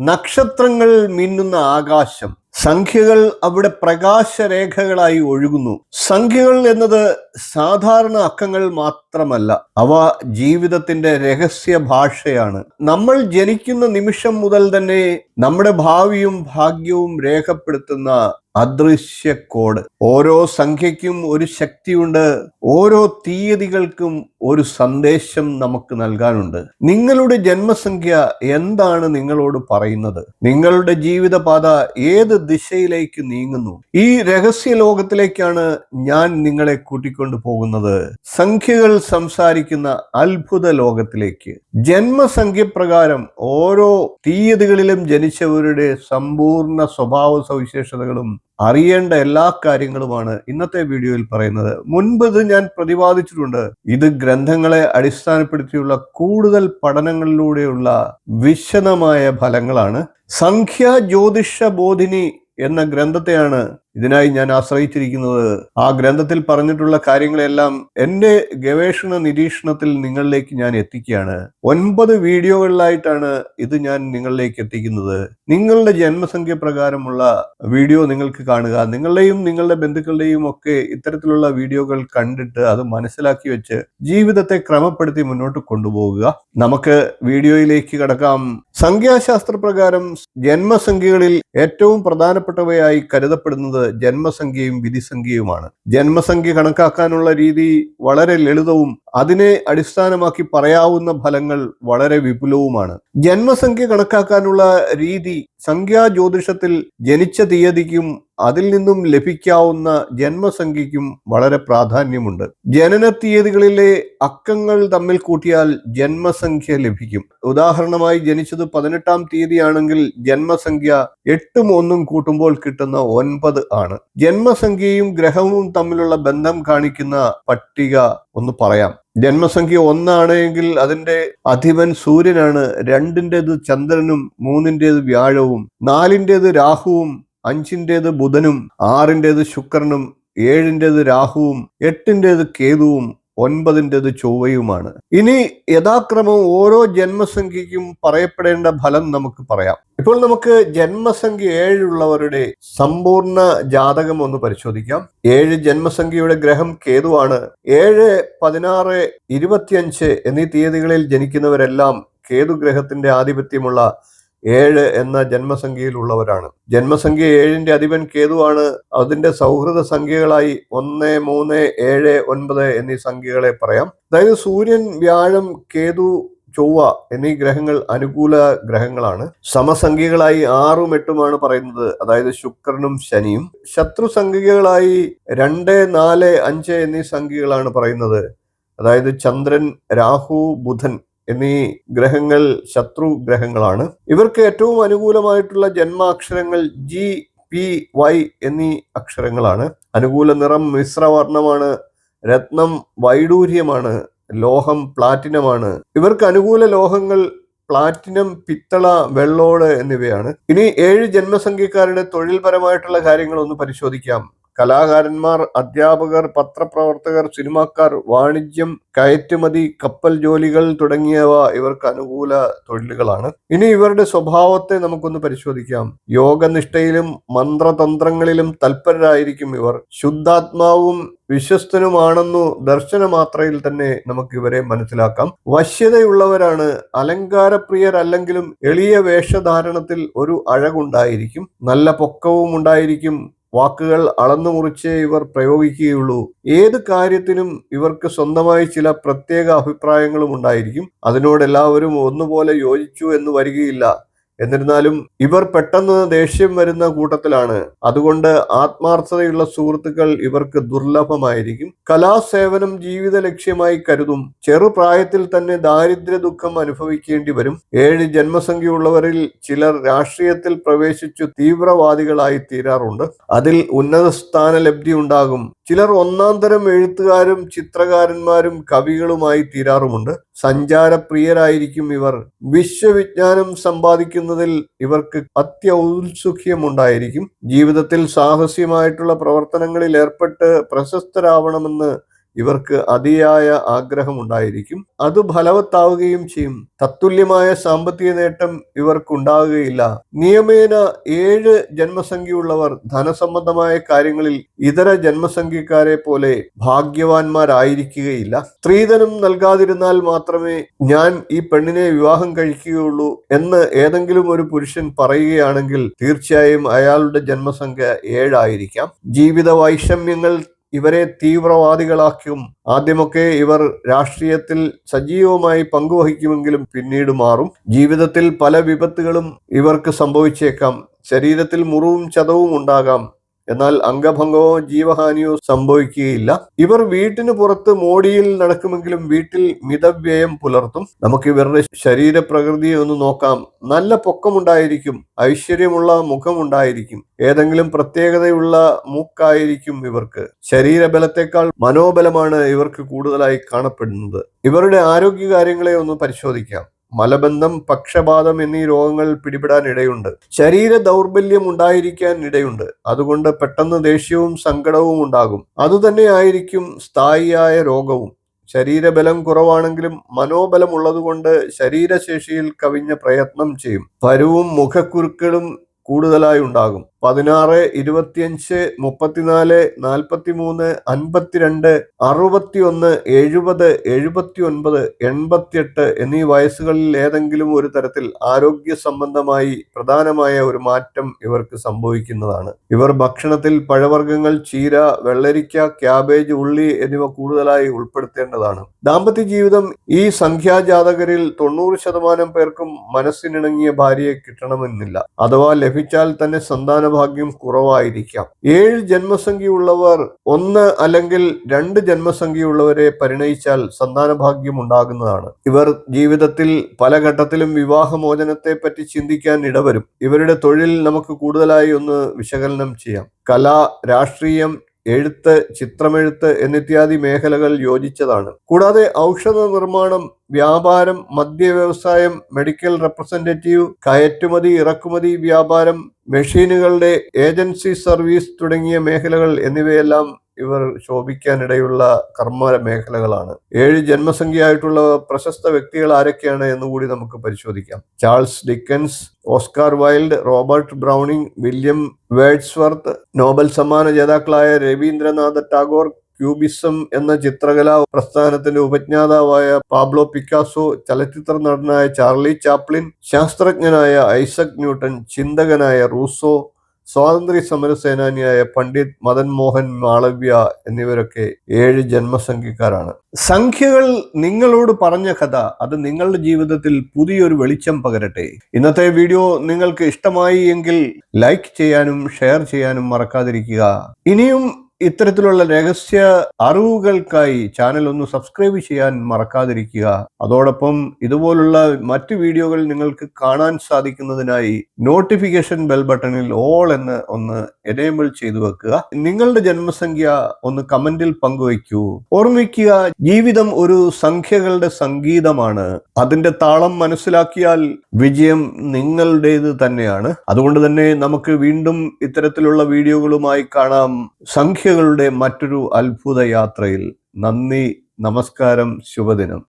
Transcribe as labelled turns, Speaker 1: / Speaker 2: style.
Speaker 1: നക്ഷത്രങ്ങൾ മിന്നുന്ന ആകാശം, സംഖ്യകൾ അവിടെ പ്രകാശരേഖകളായി ഒഴുകുന്നു. സംഖ്യകൾ എന്നത് സാധാരണ അക്കങ്ങൾ മാത്രമല്ല, അവ ജീവിതത്തിന്റെ രഹസ്യ ഭാഷയാണ്. നമ്മൾ ജനിക്കുന്ന നിമിഷം മുതൽ തന്നെ നമ്മുടെ ഭാവിയും ഭാഗ്യവും രേഖപ്പെടുത്തുന്ന അദൃശ്യ കോഡ്. ഓരോ സംഖ്യയ്ക്കും ഒരു ശക്തിയുണ്ട്, ഓരോ തീയതികൾക്കും ഒരു സന്ദേശം നമുക്ക് നൽകാനുണ്ട്. നിങ്ങളുടെ ജന്മസംഖ്യ എന്താണ് നിങ്ങളോട് പറയുന്നത്? നിങ്ങളുടെ ജീവിതപാത ഏത് ദിശയിലേക്ക് നീങ്ങുന്നു? ഈ രഹസ്യ ലോകത്തിലേക്കാണ് ഞാൻ നിങ്ങളെ കൂട്ടിക്കൊണ്ടു പോകുന്നത്. സംഖ്യകൾ സംസാരിക്കുന്ന അത്ഭുത ലോകത്തിലേക്ക്. ജന്മസംഖ്യ പ്രകാരം ഓരോ തീയതികളിലും ജനിച്ചവരുടെ സമ്പൂർണ്ണ സ്വഭാവ സവിശേഷതകളും അറിയേണ്ട എല്ലാ കാര്യങ്ങളുമാണ് ഇന്നത്തെ വീഡിയോയിൽ പറയുന്നത്. മുൻപ് ഇത് ഞാൻ പ്രതിപാദിച്ചിട്ടുണ്ട്. ഇത് ഗ്രന്ഥങ്ങളെ അടിസ്ഥാനപ്പെടുത്തിയുള്ള കൂടുതൽ പഠനങ്ങളിലൂടെയുള്ള വിശദമായ ഫലങ്ങളാണ്. സംഖ്യ ജ്യോതിഷ ബോധിനി എന്ന ഗ്രന്ഥത്തെയാണ് ഇതിനായി ഞാൻ ആശ്രയിച്ചിരിക്കുന്നത്. ആ ഗ്രന്ഥത്തിൽ പറഞ്ഞിട്ടുള്ള കാര്യങ്ങളെല്ലാം എൻ്റെ ഗവേഷണ നിരീക്ഷണത്തിൽ നിങ്ങളിലേക്ക് ഞാൻ എത്തിക്കുകയാണ്. 9 വീഡിയോകളിലായിട്ടാണ് ഇത് ഞാൻ നിങ്ങളിലേക്ക് എത്തിക്കുന്നത്. നിങ്ങളുടെ ജന്മസംഖ്യ പ്രകാരമുള്ള വീഡിയോ നിങ്ങൾക്ക് കാണുക. നിങ്ങളുടെയും നിങ്ങളുടെ ബന്ധുക്കളുടെയും ഒക്കെ ഇത്തരത്തിലുള്ള വീഡിയോകൾ കണ്ടിട്ട് അത് മനസ്സിലാക്കി വെച്ച് ജീവിതത്തെ ക്രമപ്പെടുത്തി മുന്നോട്ട് കൊണ്ടുപോകുക. നമുക്ക് വീഡിയോയിലേക്ക് കടക്കാം. സംഖ്യാശാസ്ത്ര പ്രകാരം ജന്മസംഖ്യകളിൽ ഏറ്റവും പ്രധാനപ്പെട്ടവയായി കരുതപ്പെടുന്നത് ജന്മസംഖ്യയും വിധിസംഖ്യയുമാണ്. ജന്മസംഖ്യ കണക്കാക്കാനുള്ള രീതി വളരെ ലളിതവും അതിനെ അടിസ്ഥാനമാക്കി പറയാവുന്ന ഫലങ്ങൾ വളരെ വിപുലവുമാണ്. ജന്മസംഖ്യ കണക്കാക്കാനുള്ള രീതി സംഖ്യാ ജ്യോതിഷത്തിൽ ജനിച്ച തീയതിക്കും അതിൽ നിന്നും ലഭിക്കാവുന്ന ജന്മസംഖ്യയ്ക്കും വളരെ പ്രാധാന്യമുണ്ട്. ജനന തീയതികളിലെ അക്കങ്ങൾ തമ്മിൽ കൂട്ടിയാൽ ജന്മസംഖ്യ ലഭിക്കും. ഉദാഹരണമായി ജനിച്ചത് 18-ാം തീയതിയാണെങ്കിൽ ജന്മസംഖ്യ 8ഉം 1ഉം കൂട്ടുമ്പോൾ കിട്ടുന്ന 9 ആണ്. ജന്മസംഖ്യയും ഗ്രഹവും തമ്മിലുള്ള ബന്ധം കാണിക്കുന്ന പട്ടിക ഒന്ന് പറയാം. ജന്മസംഖ്യ 1 ആണെങ്കിൽ അതിന്റെ അധിപൻ സൂര്യനാണ്. 2ന്റേത് ചന്ദ്രനും 3ന്റേത് വ്യാഴവും 4ന്റേത് രാഹുവും 5ന്റേത് ബുധനും 6ന്റേത് ശുക്രനും 7ന്റേത് രാഹുവും 8ന്റേത് കേതുവും 9ന്റേത് ചൊവ്വയുമാണ്. ഇനി യഥാക്രമം ഓരോ ജന്മസംഖ്യയ്ക്കും പറയപ്പെടേണ്ട ഫലം നമുക്ക് പറയാം. ഇപ്പോൾ നമുക്ക് ജന്മസംഖ്യ 7 ഉള്ളവരുടെ സമ്പൂർണ്ണ ജാതകം ഒന്ന് പരിശോധിക്കാം. 7 ജന്മസംഖ്യയുടെ ഗ്രഹം കേതുവാണ്. 7, 16, 25 എന്നീ തീയതികളിൽ ജനിക്കുന്നവരെല്ലാം കേതു ഗ്രഹത്തിന്റെ ആധിപത്യമുള്ള 7 എന്ന ജന്മസംഖ്യയിലുള്ളവരാണ്. ജന്മസംഖ്യ 7ന്റെ അധിപൻ കേതുവാണ്. അതിന്റെ സൗഹൃദ സംഖ്യകളായി 1, 3, 7, 9 എന്നീ സംഖ്യകളെ പറയാം. അതായത് സൂര്യൻ, വ്യാഴം, കേതു, ചൊവ്വ എന്നീ ഗ്രഹങ്ങൾ അനുകൂല ഗ്രഹങ്ങളാണ്. സമസംഖ്യകളായി 6ഉം 8ഉമാണ് പറയുന്നത്, അതായത് ശുക്രനും ശനിയും. ശത്രു സംഖ്യകളായി 2, 4, 5 എന്നീ സംഖ്യകളാണ് പറയുന്നത്, അതായത് ചന്ദ്രൻ, രാഹു, ബുധൻ എന്നീ ഗ്രഹങ്ങൾ ശത്രു ഗ്രഹങ്ങളാണ്. ഇവർക്ക് ഏറ്റവും അനുകൂലമായിട്ടുള്ള ജന്മാക്ഷരങ്ങൾ G, P, Y എന്നീ അക്ഷരങ്ങളാണ്. അനുകൂല നിറം മിശ്രവർണ്ണമാണ്. രത്നം വൈഡൂര്യമാണ്. ലോഹം പ്ലാറ്റിനമാണ്. ഇവർക്ക് അനുകൂല ലോഹങ്ങൾ പ്ലാറ്റിനം, പിത്തള, വെള്ളോട് എന്നിവയാണ്. ഇനി 7 ജന്മസംഖ്യക്കാരുടെ തൊഴിൽപരമായിട്ടുള്ള കാര്യങ്ങൾ ഒന്ന് പരിശോധിക്കാം. കലാകാരന്മാർ, അധ്യാപകർ, പത്രപ്രവർത്തകർ, സിനിമാക്കാർ, വാണിജ്യം, കയറ്റുമതി, കപ്പൽ ജോലികൾ തുടങ്ങിയവ ഇവർക്ക് അനുകൂല തൊഴിലുകളാണ്. ഇനി ഇവരുടെ സ്വഭാവത്തെ നമുക്കൊന്ന് പരിശോധിക്കാം. യോഗനിഷ്ഠയിലും മന്ത്രതന്ത്രങ്ങളിലും തൽപരരായിരിക്കും ഇവർ. ശുദ്ധാത്മാവും വിശ്വസ്തനുമാണെന്നു ദർശനമാത്രയിൽ തന്നെ നമുക്ക് ഇവരെ മനസ്സിലാക്കാം. വശ്യതയുള്ളവരാണ്. അലങ്കാരപ്രിയരല്ലെങ്കിലും എളിയ വേഷധാരണത്തിൽ ഒരു അഴകുണ്ടായിരിക്കും. നല്ല പൊക്കവും ഉണ്ടായിരിക്കും. വാക്കുകൾ അളന്നു മുറിച്ചേ ഇവർ പ്രയോഗിക്കുകയുള്ളൂ. ഏത് കാര്യത്തിനും ഇവർക്ക് സ്വന്തമായി ചില പ്രത്യേക അഭിപ്രായങ്ങളും ഉണ്ടായിരിക്കും. അതിനോട് എല്ലാവരും ഒന്നുപോലെ യോജിച്ചു എന്ന് വരികയില്ല. എന്നിരുന്നാലും ഇവർ പെട്ടെന്ന് ദേഷ്യം വരുന്ന കൂട്ടത്തിലാണ്. അതുകൊണ്ട് ആത്മാർത്ഥതയുള്ള സുഹൃത്തുക്കൾ ഇവർക്ക് ദുർലഭമായിരിക്കും. കലാസേവനം ജീവിത ലക്ഷ്യമായി കരുതും. ചെറുപ്രായത്തിൽ തന്നെ ദാരിദ്ര്യ ദുഃഖം അനുഭവിക്കേണ്ടി വരും. 7 ജന്മസംഖ്യയുള്ളവരിൽ ചിലർ രാഷ്ട്രീയത്തിൽ പ്രവേശിച്ചു തീവ്രവാദികളായി തീരാറുണ്ട്. അതിൽ ഉന്നത സ്ഥാന ലബ്ധി ഉണ്ടാകും. ചിലർ 1-ാം തരം എഴുത്തുകാരും ചിത്രകാരന്മാരും കവികളുമായി തീരാറുമുണ്ട്. സഞ്ചാരപ്രിയരായിരിക്കും ഇവർ. വിശ്വവിജ്ഞാനം സമ്പാദിക്കുന്നതിൽ ഇവർക്ക് അത്യൗത്സുഖ്യമുണ്ടായിരിക്കും. ജീവിതത്തിൽ സാഹസ്യമായിട്ടുള്ള പ്രവർത്തനങ്ങളിൽ ഏർപ്പെട്ട് പ്രശസ്തരാവണമെന്ന് ഇവർക്ക് അതിയായ ആഗ്രഹമുണ്ടായിരിക്കും. അത് ഫലവത്താവുകയും ചെയ്യും. തത്തുല്യമായ സാമ്പത്തിക നേട്ടം ഇവർക്കുണ്ടാവുകയില്ല. നിയമേന 7 ജന്മസംഖ്യയുള്ളവർ ധനസംബന്ധമായ കാര്യങ്ങളിൽ ഇതര ജന്മസംഖ്യക്കാരെ പോലെ ഭാഗ്യവാന്മാരായിരിക്കുകയില്ല. സ്ത്രീധനം നൽകാതിരുന്നാൽ മാത്രമേ ഞാൻ ഈ പെണ്ണിനെ വിവാഹം കഴിക്കുകയുള്ളൂ എന്ന് ഏതെങ്കിലും ഒരു പുരുഷൻ പറയുകയാണെങ്കിൽ തീർച്ചയായും അയാളുടെ ജന്മസംഖ്യ 7 ആയിരിക്കാം. ജീവിത വൈഷമ്യങ്ങൾ ഇവരെ തീവ്രവാദികളാക്കും. ആദ്യമൊക്കെ ഇവർ രാഷ്ട്രീയത്തിൽ സജീവമായി പങ്കുവഹിക്കുമെങ്കിലും പിന്നീട് മാറും. ജീവിതത്തിൽ പല വിപത്തുകളും ഇവർക്ക് സംഭവിച്ചേക്കാം. ശരീരത്തിൽ മുറിവും ചതവും ഉണ്ടാകാം. എന്നാൽ അംഗഭംഗമോ ജീവഹാനിയോ സംഭവിക്കുകയില്ല. ഇവർ വീട്ടിന് പുറത്ത് മോടിയിൽ നടക്കുമെങ്കിലും വീട്ടിൽ മിതവ്യയം പുലർത്തും. നമുക്ക് ഇവരുടെ ശരീരപ്രകൃതിയെ ഒന്ന് നോക്കാം. നല്ല പൊക്കമുണ്ടായിരിക്കും, ഐശ്വര്യമുള്ള മുഖമുണ്ടായിരിക്കും, ഏതെങ്കിലും പ്രത്യേകതയുള്ള മൂക്കായിരിക്കും ഇവർക്ക്. ശരീരബലത്തെക്കാൾ മനോബലമാണ് ഇവർക്ക് കൂടുതലായി കാണപ്പെടുന്നത്. ഇവരുടെ ആരോഗ്യകാര്യങ്ങളെ ഒന്ന് പരിശോധിക്കാം. മലബന്ധം, പക്ഷപാതം എന്നീ രോഗങ്ങൾ പിടിപെടാൻ ഇടയുണ്ട്. ശരീര ദൗർബല്യം ഉണ്ടായിരിക്കാൻ ഇടയുണ്ട്. അതുകൊണ്ട് പെട്ടെന്ന് ദേഷ്യവും സങ്കടവും ഉണ്ടാകും. അതുതന്നെ ആയിരിക്കും സ്ഥായിയായ രോഗവും. ശരീരബലം കുറവാണെങ്കിലും മനോബലം ഉള്ളതുകൊണ്ട് ശരീരശേഷിയിൽ കവിഞ്ഞ പ്രയത്നം ചെയ്യും. പരുവും മുഖക്കുരുക്കളും കൂടുതലായി ഉണ്ടാകും. 16, 25, 34, 43, 52, 61, 70, 79, 88 എന്നീ വയസ്സുകളിൽ ഏതെങ്കിലും ഒരു തരത്തിൽ ആരോഗ്യ സംബന്ധമായി പ്രധാനമായ ഒരു മാറ്റം ഇവർക്ക് സംഭവിക്കുന്നതാണ്. ഇവർ ഭക്ഷണത്തിൽ പഴവർഗ്ഗങ്ങൾ, ചീര, വെള്ളരിക്ക, ക്യാബേജ്, ഉള്ളി എന്നിവ കൂടുതലായി ഉൾപ്പെടുത്തേണ്ടതാണ്. ദാമ്പത്യ ജീവിതം ഈ സംഖ്യാജാതകരിൽ 90% പേർക്കും മനസ്സിനിണങ്ങിയ ഭാര്യയെ കിട്ടണമെന്നില്ല. അഥവാ ലഭിച്ചാൽ തന്നെ സന്താന ഭാഗ്യം കുറവായിരിക്കാം. 7 ജന്മസംഖ്യയുള്ളവർ 1 അല്ലെങ്കിൽ 2 ജന്മസംഖ്യയുള്ളവരെ പരിണയിച്ചാൽ സന്താന ഭാഗ്യം ഉണ്ടാകുന്നതാണ്. ഇവർ ജീവിതത്തിൽ പല ഘട്ടത്തിലും വിവാഹമോചനത്തെ പറ്റി ചിന്തിക്കാൻ ഇടവരും. ഇവരുടെ തൊഴിൽ നമുക്ക് കൂടുതലായി ഒന്ന് വിശകലനം ചെയ്യാം. കല, രാഷ്ട്രീയം, എഴുത്ത്, ചിത്രമെഴുത്ത് എന്നിത്യാദി മേഖലകൾ യോജിച്ചതാണ്. കൂടാതെ ഔഷധ നിർമ്മാണം, വ്യാപാരം, മദ്യ വ്യവസായം, മെഡിക്കൽ റെപ്രസെന്റേറ്റീവ്, കയറ്റുമതി ഇറക്കുമതി വ്യാപാരം, മെഷീനുകളുടെ ഏജൻസി സർവീസ് തുടങ്ങിയ മേഖലകൾ എന്നിവയെല്ലാം ഇവർ ശോഭിക്കാനിടയുള്ള കർമ്മ മേഖലകളാണ്. 7 ജന്മസംഖ്യയായിട്ടുള്ള പ്രശസ്ത വ്യക്തികൾ ആരൊക്കെയാണ് എന്നുകൂടി നമുക്ക് പരിശോധിക്കാം. Charles Dickens, Oscar wild, Robert Browning, William Wordsworth, Nobel സമ്മാന ജേതാക്കളായ രവീന്ദ്രനാഥ ടാഗോർ, ക്യൂബിസം എന്ന ചിത്രകലാ പ്രസ്ഥാനത്തിന്റെ ഉപജ്ഞാതാവായ പാബ്ലോ പിക്കാസോ, ചലച്ചിത്ര നടനായ ചാർലി ചാപ്ലിൻ, ശാസ്ത്രജ്ഞനായ ഐസക് ന്യൂട്ടൺ, ചിന്തകനായ റൂസോ, സ്വാതന്ത്ര്യ സമര സേനാനിയായ പണ്ഡിറ്റ് മദൻ മോഹൻ മാളവ്യ എന്നിവരൊക്കെ 7 ജന്മസംഖ്യക്കാരാണ്. സംഖ്യകൾ നിങ്ങളോട് പറഞ്ഞ കഥ അത് നിങ്ങളുടെ ജീവിതത്തിൽ പുതിയൊരു വെളിച്ചം പകരട്ടെ. ഇന്നത്തെ വീഡിയോ നിങ്ങൾക്ക് ഇഷ്ടമായി എങ്കിൽ ലൈക്ക് ചെയ്യാനും ഷെയർ ചെയ്യാനും മറക്കാതിരിക്കുക. ഇനിയും ഇത്തരത്തിലുള്ള രഹസ്യ അറിവുകൾക്കായി ചാനൽ ഒന്ന് സബ്സ്ക്രൈബ് ചെയ്യാൻ മറക്കാതിരിക്കുക. അതോടൊപ്പം ഇതുപോലുള്ള മറ്റു വീഡിയോകൾ നിങ്ങൾക്ക് കാണാൻ സാധിക്കുന്നതിനായി നോട്ടിഫിക്കേഷൻ ബെൽ ബട്ടണിൽ ഓൾ എന്ന് ഒന്ന് എനേബിൾ ചെയ്തു വെക്കുക. നിങ്ങളുടെ ജന്മസംഖ്യ ഒന്ന് കമന്റിൽ പങ്കുവയ്ക്കൂ. ഓർമ്മിക്കുക, ജീവിതം ഒരു സംഖ്യകളുടെ സംഗീതമാണ്. അതിന്റെ താളം മനസ്സിലാക്കിയാൽ വിജയം നിങ്ങളുടേത് തന്നെയാണ്. അതുകൊണ്ട് തന്നെ നമുക്ക് വീണ്ടും ഇത്തരത്തിലുള്ള വീഡിയോകളുമായി കാണാം. സംഖ്യകളുടെ മറ്റൊരു അത്ഭുത യാത്രയിൽ. നന്ദി, നമസ്കാരം, ശുഭദിനം.